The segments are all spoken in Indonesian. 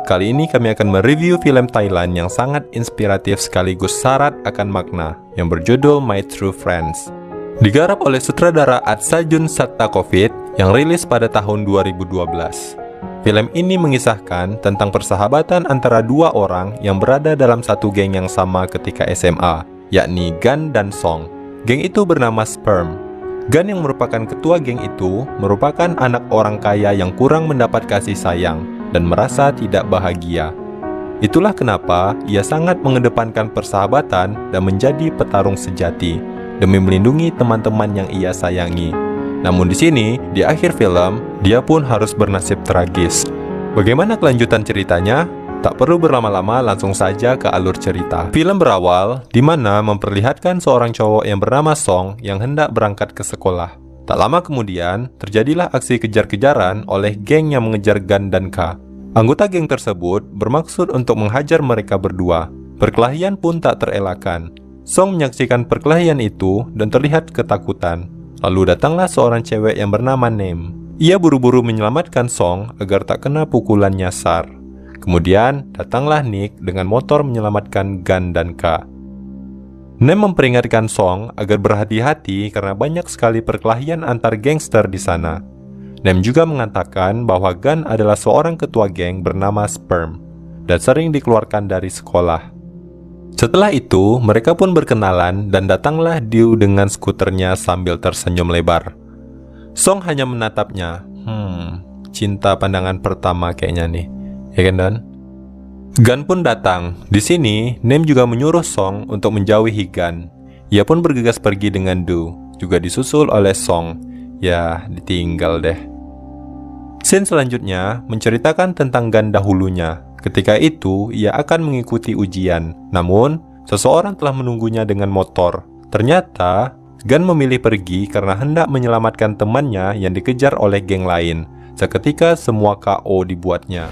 Kali ini kami akan mereview film Thailand yang sangat inspiratif sekaligus syarat akan makna, yang berjudul My True Friends. Digarap oleh sutradara Atsajun Satakovic yang rilis pada tahun 2012. Film ini mengisahkan tentang persahabatan antara dua orang yang berada dalam satu geng yang sama ketika SMA, yakni Gan dan Song. Geng itu bernama Sperm. Gan yang merupakan ketua geng itu merupakan anak orang kaya yang kurang mendapat kasih sayang dan merasa tidak bahagia. Itulah kenapa ia sangat mengedepankan persahabatan dan menjadi petarung sejati demi melindungi teman-teman yang ia sayangi. Namun di sini, di akhir film, dia pun harus bernasib tragis. Bagaimana kelanjutan ceritanya? Tak perlu berlama-lama, langsung saja ke alur cerita. Film berawal di mana memperlihatkan seorang cowok yang bernama Song yang hendak berangkat ke sekolah. Tak lama kemudian, terjadilah aksi kejar-kejaran oleh geng yang mengejar Gan dan Ka. Anggota geng tersebut bermaksud untuk menghajar mereka berdua. Perkelahian pun tak terelakkan. Song menyaksikan perkelahian itu dan terlihat ketakutan. Lalu datanglah seorang cewek yang bernama Nem. Ia buru-buru menyelamatkan Song agar tak kena pukulan nyasar. Kemudian datanglah Nick dengan motor menyelamatkan Gan dan Ka. Nem memperingatkan Song agar berhati-hati karena banyak sekali perkelahian antar gangster di sana. Nem juga mengatakan bahwa Gan adalah seorang ketua geng bernama Sperm dan sering dikeluarkan dari sekolah. Setelah itu, mereka pun berkenalan dan datanglah Diu dengan skuternya sambil tersenyum lebar. Song hanya menatapnya. Cinta pandangan pertama kayaknya nih. Ya kan, Don? Gan pun datang. Di sini, Nem juga menyuruh Song untuk menjauhi Gan. Ia pun bergegas pergi dengan Du, juga disusul oleh Song. Ya, ditinggal deh. Scene selanjutnya menceritakan tentang Gan dahulunya. Ketika itu, ia akan mengikuti ujian. Namun, seseorang telah menunggunya dengan motor. Ternyata, Gan memilih pergi karena hendak menyelamatkan temannya yang dikejar oleh geng lain. Seketika semua KO dibuatnya.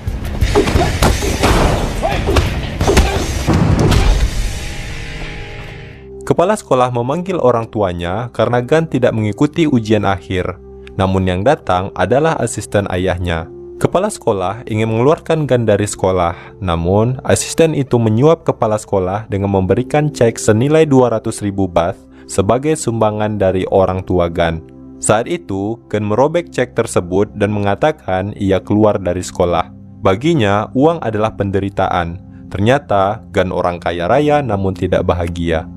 Kepala sekolah memanggil orang tuanya karena Gan tidak mengikuti ujian akhir. Namun yang datang adalah asisten ayahnya. Kepala sekolah ingin mengeluarkan Gan dari sekolah. Namun, asisten itu menyuap kepala sekolah dengan memberikan cek senilai 200.000 baht sebagai sumbangan dari orang tua Gan. Saat itu, Gan merobek cek tersebut dan mengatakan ia keluar dari sekolah. Baginya, uang adalah penderitaan. Ternyata, Gan orang kaya raya namun tidak bahagia.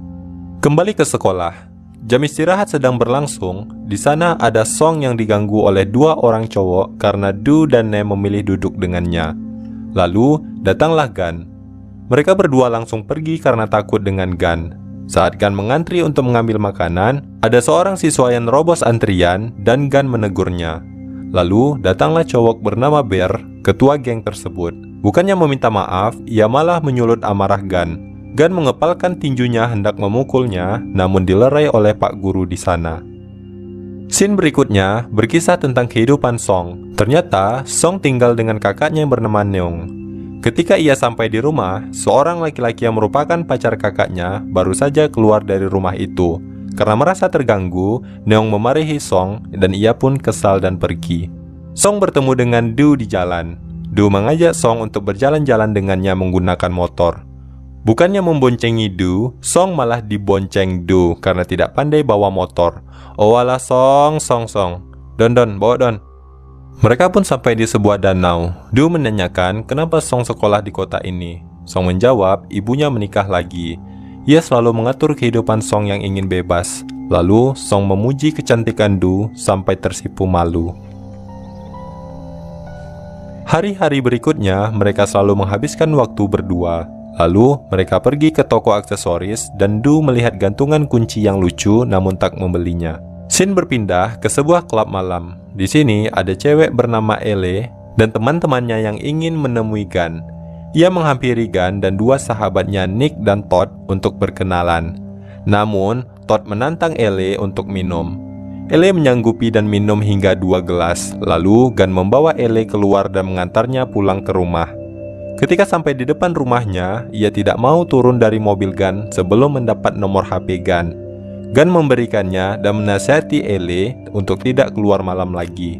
Kembali ke sekolah. Jam istirahat sedang berlangsung. Di sana ada Song yang diganggu oleh dua orang cowok karena Du dan Nem memilih duduk dengannya. Lalu, datanglah Gan. Mereka berdua langsung pergi karena takut dengan Gan. Saat Gan mengantri untuk mengambil makanan, ada seorang siswa yang nerobos antrian dan Gan menegurnya. Lalu, datanglah cowok bernama Bear, ketua geng tersebut. Bukannya meminta maaf, ia malah menyulut amarah Gan. Gan mengepalkan tinjunya hendak memukulnya, namun dilerai oleh Pak Guru di sana. Scene berikutnya berkisah tentang kehidupan Song. Ternyata, Song tinggal dengan kakaknya yang bernama Neong. Ketika ia sampai di rumah, seorang laki-laki yang merupakan pacar kakaknya baru saja keluar dari rumah itu. Karena merasa terganggu, Neong memarahi Song dan ia pun kesal dan pergi. Song bertemu dengan Du di jalan. Du mengajak Song untuk berjalan-jalan dengannya menggunakan motor. Bukannya memboncengi Du, Song malah dibonceng Du karena tidak pandai bawa motor. Oh alah Song. Don, bawa Don. Mereka pun sampai di sebuah danau. Du menanyakan kenapa Song sekolah di kota ini. Song menjawab ibunya menikah lagi. Ia selalu mengatur kehidupan Song yang ingin bebas. Lalu Song memuji kecantikan Du sampai tersipu malu. Hari-hari berikutnya mereka selalu menghabiskan waktu berdua. Lalu, mereka pergi ke toko aksesoris dan Du melihat gantungan kunci yang lucu namun tak membelinya. Scene berpindah ke sebuah klub malam. Di sini ada cewek bernama Ele dan teman-temannya yang ingin menemui Gan. Ia menghampiri Gan dan dua sahabatnya Nick dan Todd untuk berkenalan. Namun, Todd menantang Ele untuk minum. Ele menyanggupi dan minum hingga 2 gelas. Lalu, Gan membawa Ele keluar dan mengantarnya pulang ke rumah. Ketika sampai di depan rumahnya, ia tidak mau turun dari mobil Gan sebelum mendapat nomor HP Gan. Gan memberikannya dan menasihati Ele untuk tidak keluar malam lagi.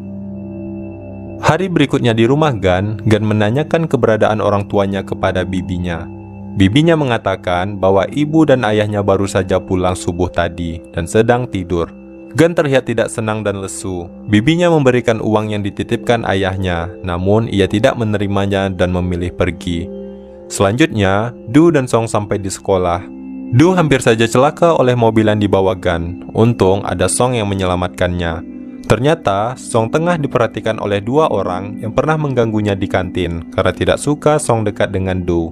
Hari berikutnya di rumah Gun menanyakan keberadaan orang tuanya kepada bibinya. Bibinya mengatakan bahwa ibu dan ayahnya baru saja pulang subuh tadi dan sedang tidur. Gun terlihat tidak senang dan lesu. Bibinya memberikan uang yang dititipkan ayahnya, namun ia tidak menerimanya dan memilih pergi. Selanjutnya, Du dan Song sampai di sekolah. Du hampir saja celaka oleh mobil yang dibawa Gun. Untung ada Song yang menyelamatkannya. Ternyata, Song tengah diperhatikan oleh dua orang yang pernah mengganggunya di kantin karena tidak suka Song dekat dengan Du.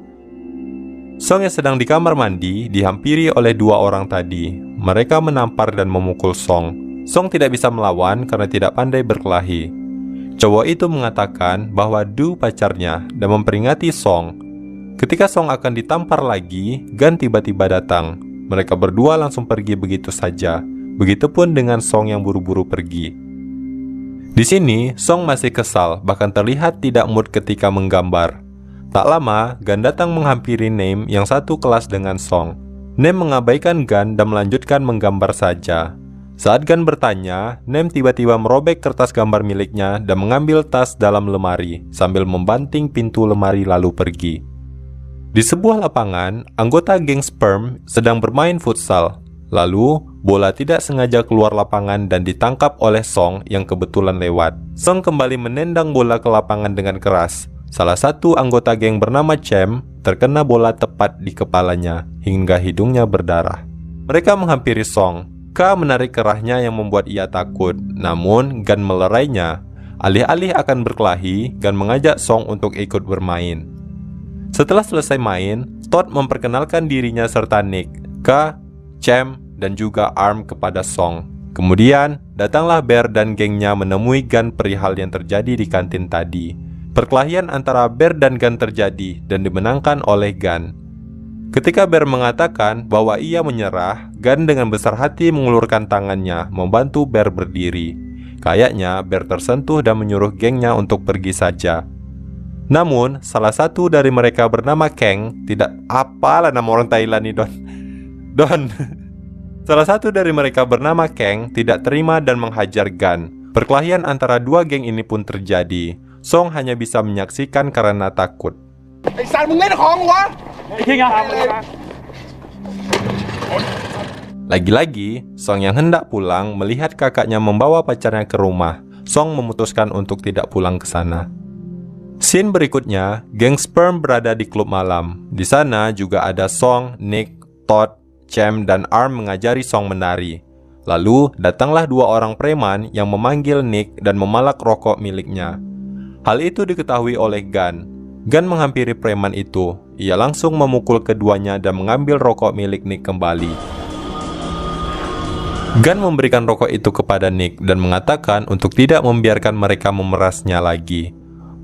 Song yang sedang di kamar mandi dihampiri oleh dua orang tadi. Mereka menampar dan memukul Song. Song tidak bisa melawan karena tidak pandai berkelahi. Cowok itu mengatakan bahwa Du pacarnya dan memperingati Song. Ketika Song akan ditampar lagi, Gun tiba-tiba datang. Mereka berdua langsung pergi begitu saja. Begitupun dengan Song yang buru-buru pergi. Di sini, Song masih kesal, bahkan terlihat tidak mood ketika menggambar. Tak lama, Gun datang menghampiri Name yang satu kelas dengan Song. Name mengabaikan Gun dan melanjutkan menggambar saja. Saat Gun bertanya, Name tiba-tiba merobek kertas gambar miliknya dan mengambil tas dalam lemari, sambil membanting pintu lemari lalu pergi. Di sebuah lapangan, anggota geng sperm sedang bermain futsal. Lalu, bola tidak sengaja keluar lapangan dan ditangkap oleh Song yang kebetulan lewat. Song kembali menendang bola ke lapangan dengan keras. Salah satu anggota geng bernama Chem terkena bola tepat di kepalanya hingga hidungnya berdarah. Mereka menghampiri Song. Ka menarik kerahnya yang membuat ia takut. Namun, Gun melerainya. Alih-alih akan berkelahi, Gun mengajak Song untuk ikut bermain. Setelah selesai main, Todd memperkenalkan dirinya serta Nick, Ka, Chem, dan juga Arm kepada Song. Kemudian, datanglah Bear dan gengnya menemui Gun perihal yang terjadi di kantin tadi. Perkelahian antara Bear dan Gun terjadi dan dimenangkan oleh Gun. Ketika Bear mengatakan bahwa ia menyerah, Gun dengan besar hati mengulurkan tangannya membantu Bear berdiri. Kayaknya Bear tersentuh dan menyuruh gengnya untuk pergi saja. Namun, salah satu dari mereka bernama Kang, tidak apalah nama orang Thailand nih Don. Salah satu dari mereka bernama Kang tidak terima dan menghajar Gun. Perkelahian antara dua geng ini pun terjadi. Song hanya bisa menyaksikan karena takut. Lagi-lagi, Song yang hendak pulang melihat kakaknya membawa pacarnya ke rumah. Song memutuskan untuk tidak pulang ke sana. Scene berikutnya, geng sperm berada di klub malam. Di sana juga ada Song, Nick, Todd, Chem, dan Arm mengajari Song menari. Lalu, datanglah dua orang preman yang memanggil Nick dan memalak rokok miliknya. Hal itu diketahui oleh Gun. Gun menghampiri preman itu. Ia langsung memukul keduanya dan mengambil rokok milik Nick kembali. Gun memberikan rokok itu kepada Nick dan mengatakan untuk tidak membiarkan mereka memerasnya lagi.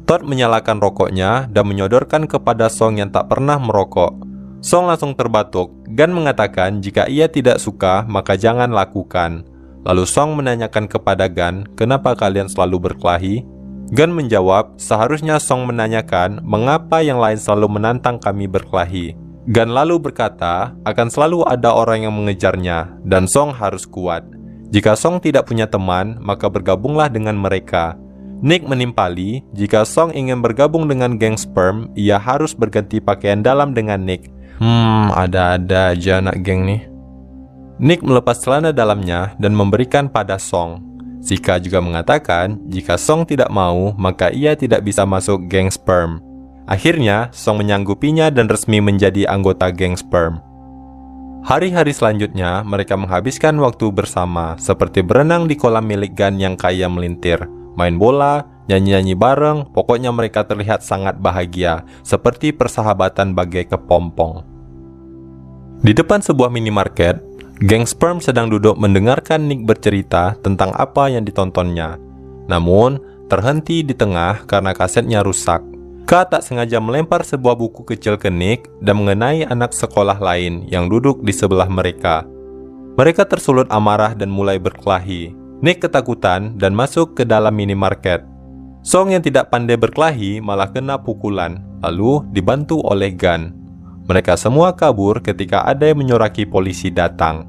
Todd menyalakan rokoknya dan menyodorkan kepada Song yang tak pernah merokok. Song langsung terbatuk. Gun mengatakan jika ia tidak suka, maka jangan lakukan. Lalu Song menanyakan kepada Gun, kenapa kalian selalu berkelahi? Gun menjawab, seharusnya Song menanyakan mengapa yang lain selalu menantang kami berkelahi. Gun lalu berkata, akan selalu ada orang yang mengejarnya, dan Song harus kuat. Jika Song tidak punya teman, maka bergabunglah dengan mereka. Nick menimpali, jika Song ingin bergabung dengan geng sperm, ia harus berganti pakaian dalam dengan Nick. Ada-ada aja anak geng nih. Nick melepas celana dalamnya dan memberikan pada Song. Zika juga mengatakan, jika Song tidak mau, maka ia tidak bisa masuk geng sperm. Akhirnya, Song menyanggupinya dan resmi menjadi anggota geng sperm. Hari-hari selanjutnya, mereka menghabiskan waktu bersama, seperti berenang di kolam milik Gun yang kaya melintir, main bola, nyanyi-nyanyi bareng, pokoknya mereka terlihat sangat bahagia, seperti persahabatan bagai kepompong. Di depan sebuah minimarket, geng sperm sedang duduk mendengarkan Nick bercerita tentang apa yang ditontonnya. Namun, terhenti di tengah karena kasetnya rusak. Ka tak sengaja melempar sebuah buku kecil ke Nick dan mengenai anak sekolah lain yang duduk di sebelah mereka. Mereka tersulut amarah dan mulai berkelahi. Nick ketakutan dan masuk ke dalam minimarket. Song yang tidak pandai berkelahi malah kena pukulan, lalu dibantu oleh Gun. Mereka semua kabur ketika ada yang menyoraki polisi datang.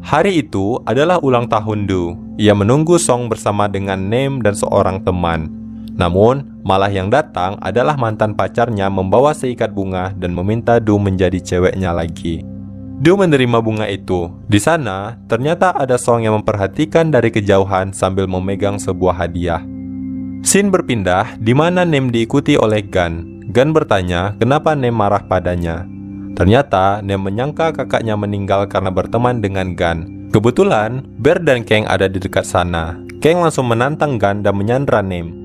Hari itu adalah ulang tahun Du. Ia menunggu Song bersama dengan Name dan seorang teman. Namun, malah yang datang adalah mantan pacarnya membawa seikat bunga dan meminta Du menjadi ceweknya lagi. Du menerima bunga itu. Di sana, ternyata ada Song yang memperhatikan dari kejauhan sambil memegang sebuah hadiah. Scene berpindah di mana Nem diikuti oleh Gun. Gun bertanya kenapa Nem marah padanya. Ternyata Nem menyangka kakaknya meninggal karena berteman dengan Gun. Kebetulan, Bear dan Kang ada di dekat sana. Kang langsung menantang Gun dan menyandra Nem.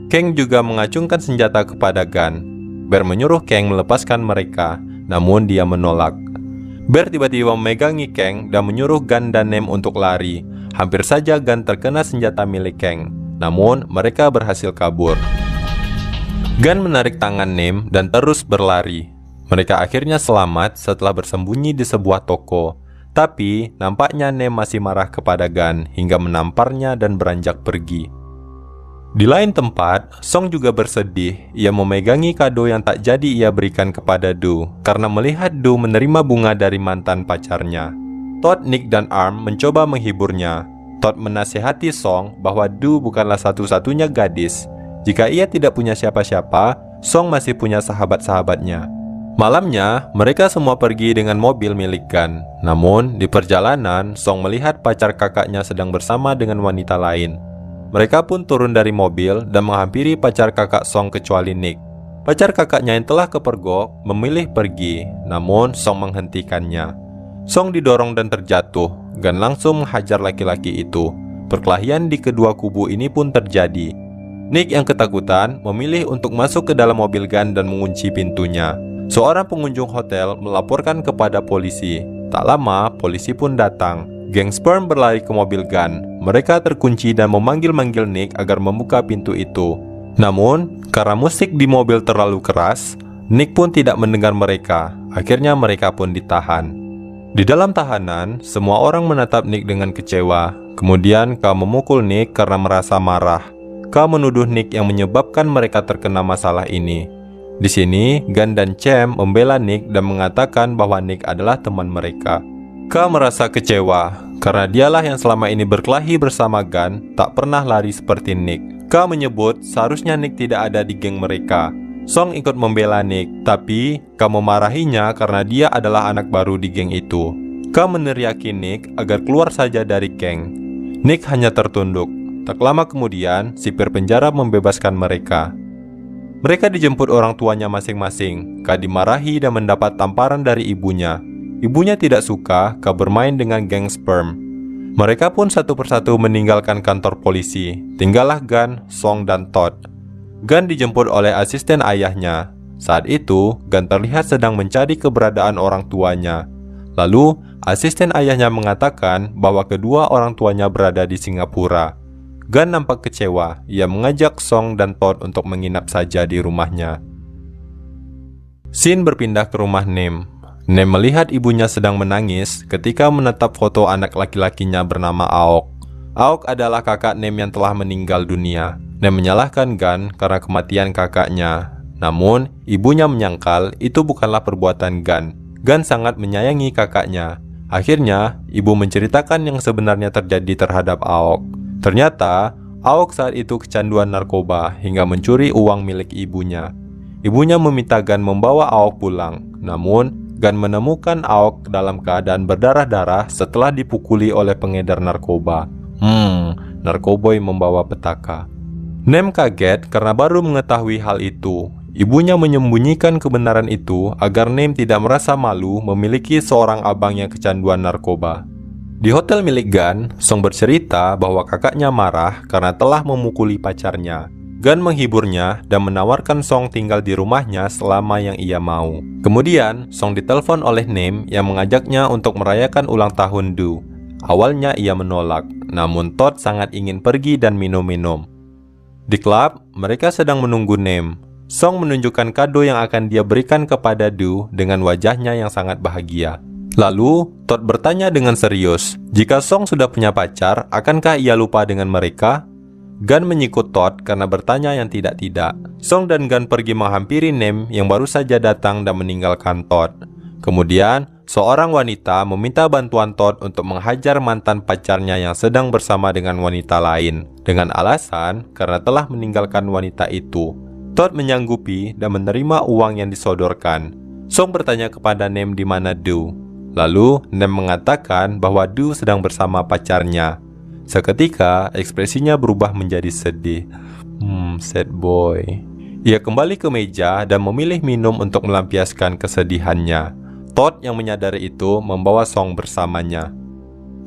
Kang juga mengacungkan senjata kepada Gun. Bear menyuruh Kang melepaskan mereka, namun dia menolak. Bear tiba-tiba memegangi Kang dan menyuruh Gun dan Nem untuk lari. Hampir saja Gun terkena senjata milik Kang, namun mereka berhasil kabur. Gun menarik tangan Nem dan terus berlari. Mereka akhirnya selamat setelah bersembunyi di sebuah toko. Tapi nampaknya Nem masih marah kepada Gun hingga menamparnya dan beranjak pergi. Di lain tempat, Song juga bersedih. Ia memegangi kado yang tak jadi ia berikan kepada Du karena melihat Du menerima bunga dari mantan pacarnya. Todd, Nick, dan Arm mencoba menghiburnya. Todd menasihati Song bahwa Du bukanlah satu-satunya gadis. Jika ia tidak punya siapa-siapa, Song masih punya sahabat-sahabatnya. Malamnya, mereka semua pergi dengan mobil milik Gun. Namun, di perjalanan, Song melihat pacar kakaknya sedang bersama dengan wanita lain. Mereka pun turun dari mobil dan menghampiri pacar kakak Song kecuali Nick. Pacar kakaknya yang telah kepergok memilih pergi, namun Song menghentikannya. Song didorong dan terjatuh. Gun langsung menghajar laki-laki itu. Perkelahian di kedua kubu ini pun terjadi. Nick yang ketakutan memilih untuk masuk ke dalam mobil Gun dan mengunci pintunya. Seorang pengunjung hotel melaporkan kepada polisi. Tak lama, polisi pun datang. Geng Sperm berlari ke mobil Gun. Mereka terkunci dan memanggil-manggil Nick agar membuka pintu itu. Namun, karena musik di mobil terlalu keras, Nick pun tidak mendengar mereka. Akhirnya mereka pun ditahan. Di dalam tahanan, semua orang menatap Nick dengan kecewa. Kemudian, K memukul Nick karena merasa marah. K menuduh Nick yang menyebabkan mereka terkena masalah ini. Di sini, Gun dan Cem membela Nick dan mengatakan bahwa Nick adalah teman mereka. K merasa kecewa karena dialah yang selama ini berkelahi bersama Gun, tak pernah lari seperti Nick. K menyebut seharusnya Nick tidak ada di geng mereka. Song ikut membela Nick, tapi K memarahinya karena dia adalah anak baru di geng itu. K meneriaki Nick agar keluar saja dari geng. Nick hanya tertunduk. Tak lama kemudian, sipir penjara membebaskan mereka. Mereka dijemput orang tuanya masing-masing. K dimarahi dan mendapat tamparan dari ibunya. Ibunya tidak suka K bermain dengan geng Sperm. Mereka pun satu persatu meninggalkan kantor polisi. Tinggallah Gun, Song, dan Todd. Gun dijemput oleh asisten ayahnya. Saat itu, Gun terlihat sedang mencari keberadaan orang tuanya. Lalu, asisten ayahnya mengatakan bahwa kedua orang tuanya berada di Singapura. Gun nampak kecewa. Ia mengajak Song dan Todd untuk menginap saja di rumahnya. Scene berpindah ke rumah Nem. Nem melihat ibunya sedang menangis ketika menatap foto anak laki-lakinya bernama Aok. Aok adalah kakak Nem yang telah meninggal dunia. Nem menyalahkan Gun karena kematian kakaknya. Namun, ibunya menyangkal itu bukanlah perbuatan Gun. Gun sangat menyayangi kakaknya. Akhirnya, ibu menceritakan yang sebenarnya terjadi terhadap Aok. Ternyata, Aok saat itu kecanduan narkoba hingga mencuri uang milik ibunya. Ibunya meminta Gun membawa Aok pulang. Namun, Gun menemukan Aok dalam keadaan berdarah-darah setelah dipukuli oleh pengedar narkoba. Narkoboy membawa petaka. Nem kaget karena baru mengetahui hal itu. Ibunya menyembunyikan kebenaran itu agar Nem tidak merasa malu memiliki seorang abang yang kecanduan narkoba. Di hotel milik Gun, Song bercerita bahwa kakaknya marah karena telah memukuli pacarnya. Gun menghiburnya dan menawarkan Song tinggal di rumahnya selama yang ia mau. Kemudian, Song ditelepon oleh Nem yang mengajaknya untuk merayakan ulang tahun Du. Awalnya ia menolak, namun Todd sangat ingin pergi dan minum-minum. Di klub, mereka sedang menunggu Nem. Song menunjukkan kado yang akan dia berikan kepada Du dengan wajahnya yang sangat bahagia. Lalu, Todd bertanya dengan serius, jika Song sudah punya pacar, akankah ia lupa dengan mereka? Gun menyikut Todd karena bertanya yang tidak-tidak. Song dan Gun pergi menghampiri Nem yang baru saja datang dan meninggalkan Todd. Kemudian, seorang wanita meminta bantuan Todd untuk menghajar mantan pacarnya yang sedang bersama dengan wanita lain, dengan alasan karena telah meninggalkan wanita itu. Todd menyanggupi dan menerima uang yang disodorkan. Song bertanya kepada Nem di mana Do. Lalu, Nem mengatakan bahwa Do sedang bersama pacarnya. Seketika, ekspresinya berubah menjadi sedih. Sad boy. Ia kembali ke meja dan memilih minum untuk melampiaskan kesedihannya. Todd yang menyadari itu membawa Song bersamanya.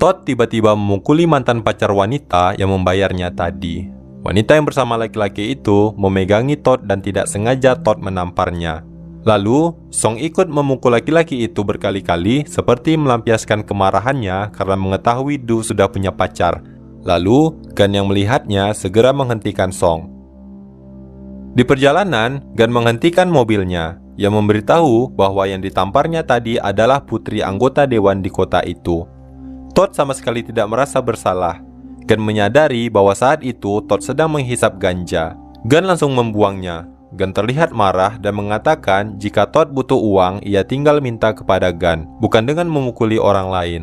Todd tiba-tiba memukuli mantan pacar wanita yang membayarnya tadi. Wanita yang bersama laki-laki itu memegangi Todd dan tidak sengaja Todd menamparnya. Lalu, Song ikut memukul laki-laki itu berkali-kali seperti melampiaskan kemarahannya karena mengetahui Do sudah punya pacar. Lalu, Gun yang melihatnya segera menghentikan Song. Di perjalanan, Gun menghentikan mobilnya. Ia memberitahu bahwa yang ditamparnya tadi adalah putri anggota dewan di kota itu. Todd sama sekali tidak merasa bersalah. Gun menyadari bahwa saat itu Todd sedang menghisap ganja. Gun langsung membuangnya. Gun terlihat marah dan mengatakan jika Todd butuh uang, ia tinggal minta kepada Gun, bukan dengan memukuli orang lain.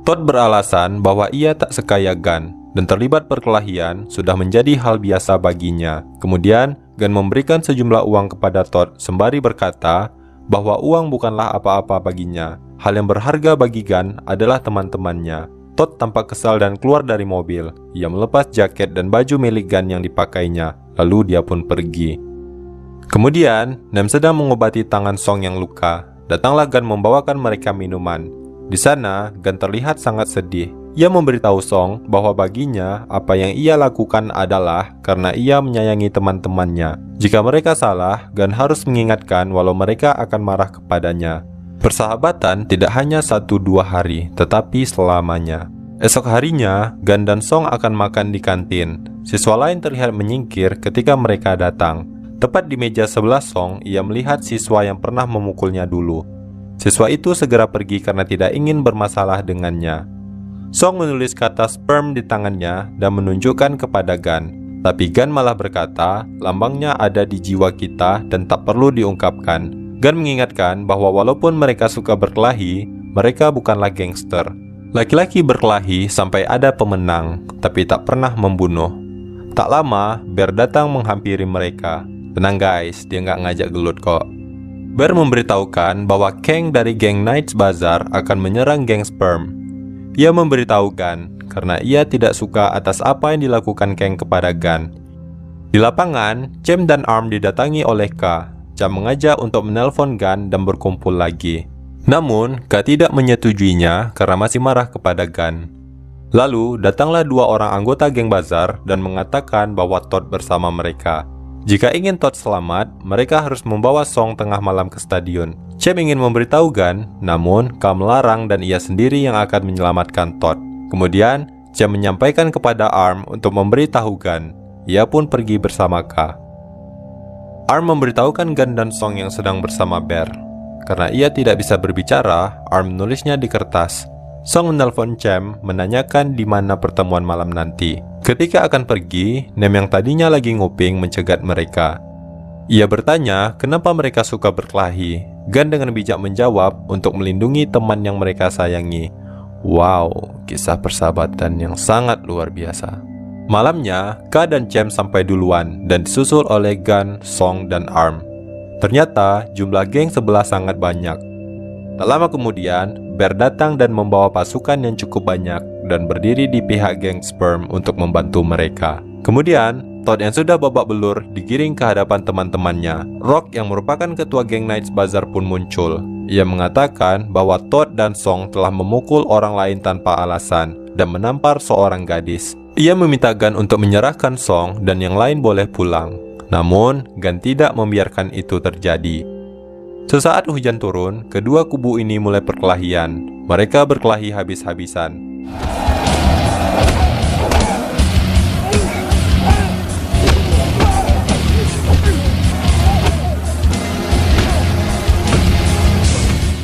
Todd beralasan bahwa ia tak sekaya Gun, dan terlibat perkelahian sudah menjadi hal biasa baginya. Kemudian, Gun memberikan sejumlah uang kepada Todd sembari berkata bahwa uang bukanlah apa-apa baginya. Hal yang berharga bagi Gun adalah teman-temannya. Todd tampak kesal dan keluar dari mobil. Ia melepas jaket dan baju milik Gun yang dipakainya, lalu dia pun pergi. Kemudian, Nem sedang mengobati tangan Song yang luka. Datanglah Gun membawakan mereka minuman. Di sana, Gun terlihat sangat sedih. Ia memberitahu Song bahwa baginya apa yang ia lakukan adalah karena ia menyayangi teman-temannya. Jika mereka salah, Gun harus mengingatkan walau mereka akan marah kepadanya. Persahabatan tidak hanya 1-2 hari, tetapi selamanya. Esok harinya, Gun dan Song akan makan di kantin. Siswa lain terlihat menyingkir ketika mereka datang. Tepat di meja sebelah Song, ia melihat siswa yang pernah memukulnya dulu. Siswa itu segera pergi karena tidak ingin bermasalah dengannya. Song menulis kata sperm di tangannya dan menunjukkan kepada Gun. Tapi Gun malah berkata, lambangnya ada di jiwa kita dan tak perlu diungkapkan. Gun mengingatkan bahwa walaupun mereka suka berkelahi, mereka bukanlah gangster. Laki-laki berkelahi sampai ada pemenang, tapi tak pernah membunuh. Tak lama, Bear datang menghampiri mereka. Tenang guys, dia nggak ngajak gelut kok. Bear memberitahukan bahwa Kang dari geng Knights Bazaar akan menyerang geng Sperm. Ia memberitahu Gun karena ia tidak suka atas apa yang dilakukan Kang kepada Gun. Di lapangan, Cem dan Arm didatangi oleh K. Cem mengajak untuk menelpon Gun dan berkumpul lagi. Namun, K tidak menyetujuinya karena masih marah kepada Gun. Lalu, datanglah 2 orang anggota geng Bazaar dan mengatakan bahwa Todd bersama mereka. Jika ingin Todd selamat, mereka harus membawa Song tengah malam ke stadion. Cem ingin memberitahu Gun, namun K melarang dan ia sendiri yang akan menyelamatkan Todd. Kemudian, Cem menyampaikan kepada Arm untuk memberitahu Gun. Ia pun pergi bersama K. Arm memberitahukan Gun dan Song yang sedang bersama Bear. Karena ia tidak bisa berbicara, Arm menulisnya di kertas. Song menelpon Cem menanyakan di mana pertemuan malam nanti. Ketika akan pergi, Nem yang tadinya lagi nguping mencegat mereka. Ia bertanya kenapa mereka suka berkelahi. Gun dengan bijak menjawab untuk melindungi teman yang mereka sayangi. Wow, kisah persahabatan yang sangat luar biasa. Malamnya, K dan Cem sampai duluan dan disusul oleh Gun, Song, dan Arm. Ternyata jumlah geng sebelah sangat banyak. Tak lama kemudian, Bear datang dan membawa pasukan yang cukup banyak dan berdiri di pihak geng Sperm untuk membantu mereka. Kemudian, Todd yang sudah babak belur digiring ke hadapan teman-temannya. Rock yang merupakan ketua geng Knights Bazaar pun muncul. Ia mengatakan bahwa Todd dan Song telah memukul orang lain tanpa alasan dan menampar seorang gadis. Ia meminta Gun untuk menyerahkan Song dan yang lain boleh pulang. Namun, Gun tidak membiarkan itu terjadi. Sesaat hujan turun, kedua kubu ini mulai perkelahian. Mereka berkelahi habis-habisan.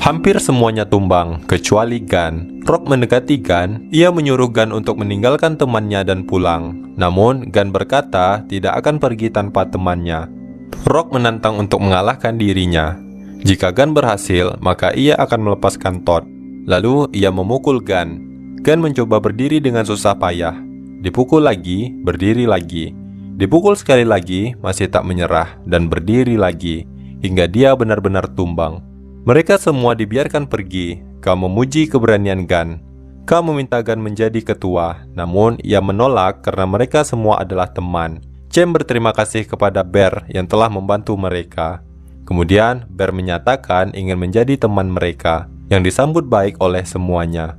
Hampir semuanya tumbang, kecuali Gun. Rock mendekati Gun, ia menyuruh Gun untuk meninggalkan temannya dan pulang. Namun, Gun berkata tidak akan pergi tanpa temannya. Rock menantang untuk mengalahkan dirinya. Jika Gan berhasil, maka ia akan melepaskan Todd. Lalu ia memukul Gan. Gan mencoba berdiri dengan susah payah. Dipukul lagi, berdiri lagi. Dipukul sekali lagi, masih tak menyerah, dan berdiri lagi, hingga dia benar-benar tumbang. Mereka semua dibiarkan pergi. Ka memuji keberanian Gan. Ka meminta Gan menjadi ketua, namun ia menolak karena mereka semua adalah teman. Cem berterima kasih kepada Bear yang telah membantu mereka. Kemudian Bear menyatakan ingin menjadi teman mereka, yang disambut baik oleh semuanya.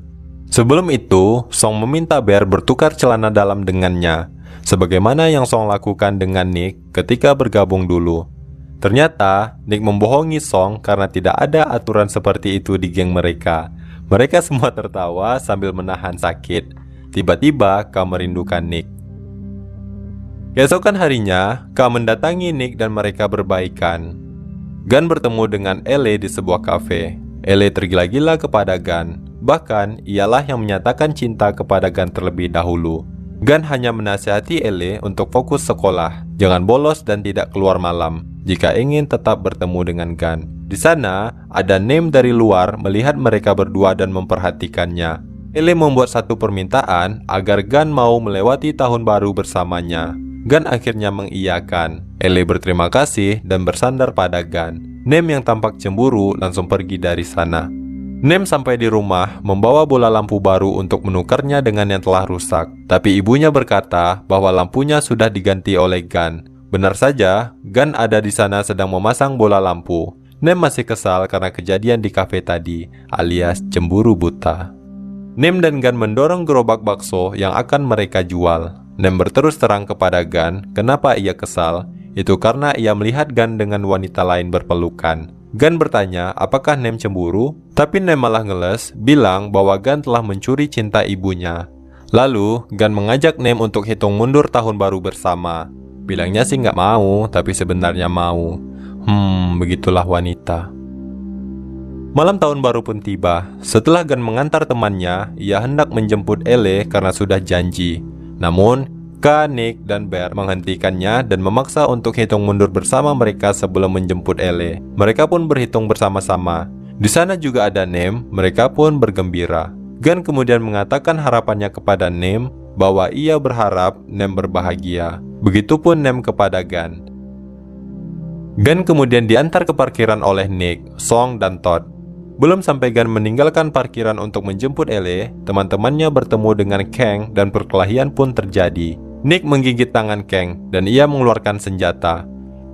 Sebelum itu, Song meminta Bear bertukar celana dalam dengannya, sebagaimana yang Song lakukan dengan Nick ketika bergabung dulu. Ternyata, Nick membohongi Song karena tidak ada aturan seperti itu di geng mereka. Mereka semua tertawa sambil menahan sakit. Tiba-tiba, Ka merindukan Nick. Keesokan harinya, Ka mendatangi Nick dan mereka berbaikan. Gan bertemu dengan Ele di sebuah kafe. Ele tergila-gila kepada Gan. Bahkan, ialah yang menyatakan cinta kepada Gan terlebih dahulu. Gan hanya menasihati Ele untuk fokus sekolah, jangan bolos dan tidak keluar malam, jika ingin tetap bertemu dengan Gan. Di sana, ada Nem dari luar melihat mereka berdua dan memperhatikannya. Ele membuat satu permintaan agar Gan mau melewati tahun baru bersamanya. Gan akhirnya mengiyakan. Ele berterima kasih dan bersandar pada Gan. Nem yang tampak cemburu langsung pergi dari sana. Nem sampai di rumah membawa bola lampu baru untuk menukarnya dengan yang telah rusak. Tapi ibunya berkata bahwa lampunya sudah diganti oleh Gan. Benar saja, Gan ada di sana sedang memasang bola lampu. Nem masih kesal karena kejadian di kafe tadi, alias cemburu buta. Nem dan Gan mendorong gerobak bakso yang akan mereka jual. Nem berterus terang kepada Gan kenapa ia kesal. Itu karena ia melihat Gan dengan wanita lain berpelukan. Gan bertanya apakah Nem cemburu, tapi Nem malah ngeles, bilang bahwa Gan telah mencuri cinta ibunya. Lalu, Gan mengajak Nem untuk hitung mundur tahun baru bersama. Bilangnya sih nggak mau, tapi sebenarnya mau. Begitulah wanita. Malam tahun baru pun tiba. Setelah Gan mengantar temannya, ia hendak menjemput Ele karena sudah janji. Namun, Ka, Nick, dan Bear menghentikannya dan memaksa untuk hitung mundur bersama mereka sebelum menjemput Ele. Mereka pun berhitung bersama-sama. Di sana juga ada Nem, mereka pun bergembira. Gan kemudian mengatakan harapannya kepada Nem bahwa ia berharap Nem berbahagia. Begitupun Nem kepada Gan. Gan kemudian diantar ke parkiran oleh Nick, Song, dan Todd. Belum sampai Gan meninggalkan parkiran untuk menjemput Ele, teman-temannya bertemu dengan Kang dan perkelahian pun terjadi. Nick menggigit tangan Kang dan ia mengeluarkan senjata.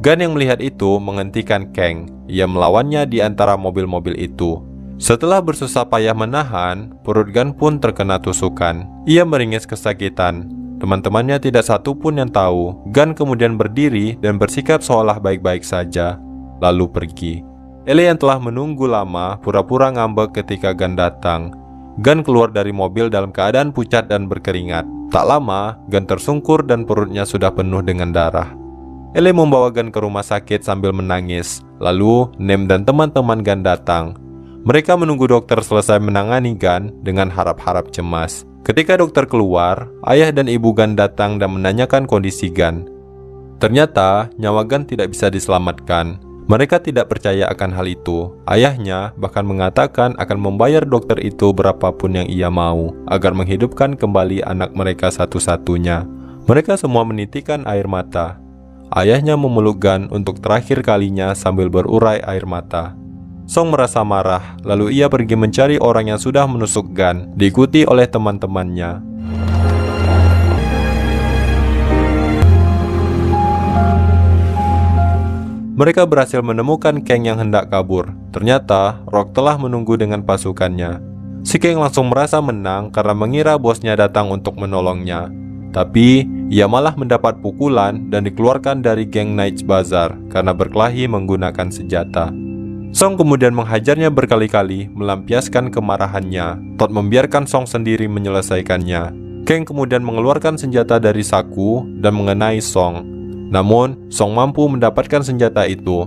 Gan yang melihat itu menghentikan Kang. Ia melawannya di antara mobil-mobil itu. Setelah bersusah payah menahan, perut Gan pun terkena tusukan. Ia meringis kesakitan. Teman-temannya tidak satu pun yang tahu. Gan kemudian berdiri dan bersikap seolah baik-baik saja, lalu pergi. Ele yang telah menunggu lama pura-pura ngambek ketika Gan datang. Gan keluar dari mobil dalam keadaan pucat dan berkeringat. Tak lama, Gan tersungkur dan perutnya sudah penuh dengan darah. Ele membawa Gan ke rumah sakit sambil menangis. Lalu, Nem dan teman-teman Gan datang. Mereka menunggu dokter selesai menangani Gan dengan harap-harap cemas. Ketika dokter keluar, ayah dan ibu Gan datang dan menanyakan kondisi Gan. Ternyata, nyawa Gan tidak bisa diselamatkan. Mereka tidak percaya akan hal itu. Ayahnya bahkan mengatakan akan membayar dokter itu berapapun yang ia mau agar menghidupkan kembali anak mereka satu-satunya. Mereka semua menitikkan air mata. Ayahnya memeluk Gan untuk terakhir kalinya sambil berurai air mata. Song merasa marah, lalu ia pergi mencari orang yang sudah menusuk Gan, diikuti oleh teman-temannya. Mereka berhasil menemukan Kang yang hendak kabur. Ternyata, Rock telah menunggu dengan pasukannya. Si Kang langsung merasa menang karena mengira bosnya datang untuk menolongnya. Tapi, ia malah mendapat pukulan dan dikeluarkan dari geng Night Bazaar karena berkelahi menggunakan senjata. Song kemudian menghajarnya berkali-kali, melampiaskan kemarahannya. Todd membiarkan Song sendiri menyelesaikannya. Kang kemudian mengeluarkan senjata dari saku dan mengenai Song. Namun, Song mampu mendapatkan senjata itu.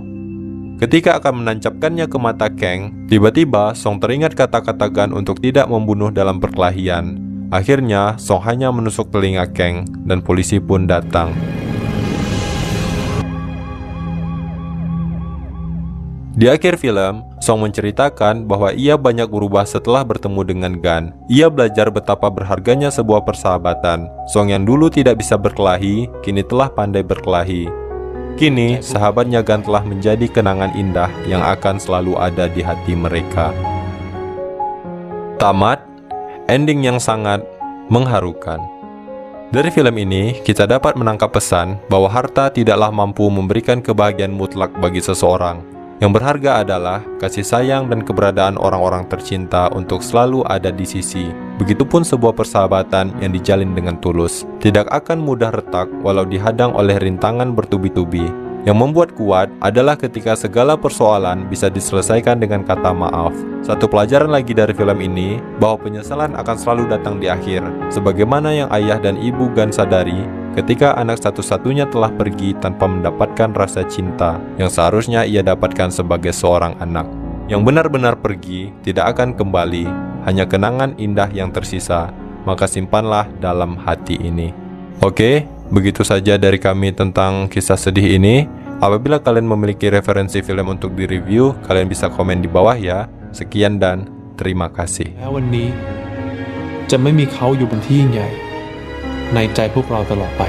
Ketika akan menancapkannya ke mata Kang, tiba-tiba Song teringat kata-kata Gan untuk tidak membunuh dalam perkelahian. Akhirnya, Song hanya menusuk telinga Kang, dan polisi pun datang. Di akhir film, Song menceritakan bahwa ia banyak berubah setelah bertemu dengan Gun. Ia belajar betapa berharganya sebuah persahabatan. Song yang dulu tidak bisa berkelahi, kini telah pandai berkelahi. Kini, sahabatnya Gun telah menjadi kenangan indah yang akan selalu ada di hati mereka. Tamat, ending yang sangat mengharukan. Dari film ini, kita dapat menangkap pesan bahwa harta tidaklah mampu memberikan kebahagiaan mutlak bagi seseorang. Yang berharga adalah kasih sayang dan keberadaan orang-orang tercinta untuk selalu ada di sisi. Begitupun sebuah persahabatan yang dijalin dengan tulus tidak akan mudah retak walau dihadang oleh rintangan bertubi-tubi. Yang membuat kuat adalah ketika segala persoalan bisa diselesaikan dengan kata maaf. Satu pelajaran lagi dari film ini, bahwa penyesalan akan selalu datang di akhir. Sebagaimana yang ayah dan ibu Gun sadari ketika anak satu-satunya telah pergi tanpa mendapatkan rasa cinta yang seharusnya ia dapatkan sebagai seorang anak. Yang benar-benar pergi tidak akan kembali, hanya kenangan indah yang tersisa, maka simpanlah dalam hati ini. Oke, begitu saja dari kami tentang kisah sedih ini. Apabila kalian memiliki referensi film untuk direview, kalian bisa komen di bawah ya. Sekian dan terima kasih. แล้ววันนี้จะไม่มีเขาอยู่บนที่ยิ่งใหญ่ในใจพวกเราตลอดไป